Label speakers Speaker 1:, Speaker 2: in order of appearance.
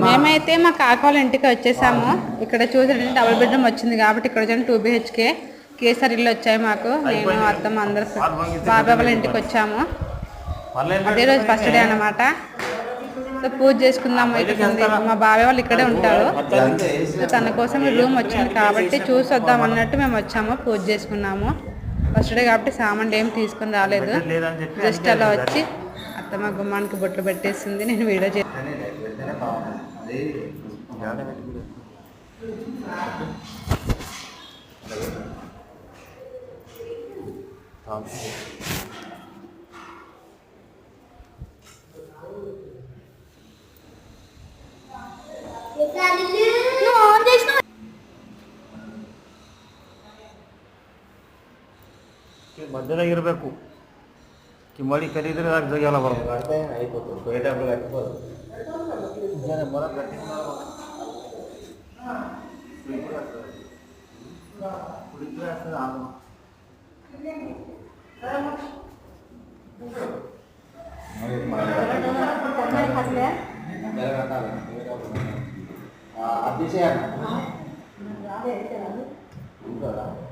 Speaker 1: మేమైతే మా కాక వాళ్ళ ఇంటికి వచ్చేసాము. ఇక్కడ చూడండి డబుల్ బెడ్రూమ్ వచ్చింది కాబట్టి ఇక్కడ చూడండి 2 BHK కేసరి ఇల్లు వచ్చాయి మాకు. నేను అత్తమ్మ అందరు బాబాయ్ వాళ్ళ ఇంటికి వచ్చాము. అదే రోజు ఫస్ట్ డే అన్నమాట. సో పూజ చేసుకుందాము. మా బాబాయ్ వాళ్ళు ఇక్కడే ఉంటారు. తన కోసం రూమ్ వచ్చింది కాబట్టి చూసి వద్దాం అన్నట్టు మేము వచ్చాము. పూజ చేసుకున్నాము. ఫస్ట్ డే కాబట్టి సామాన్ ఏం తీసుకుని రాలేదు. జస్ట్ అలా వచ్చి అత్తమ్మ గుమ్మానికి బొట్లు పెట్టేసింది. నేను వీడియో చేస్తాను.
Speaker 2: మధ్యలో ఇరಬೇಕು ಕಿಮ್ಮಡಿ ಕರೀದ್ರೆ ಅದಕ್ಕೆ ಜಗಲ್ಲ ಬರೋದು
Speaker 3: అయిపోతుంది పోయేటప్పుడు కట్టిపోదు
Speaker 2: మొర కట్టి
Speaker 3: అది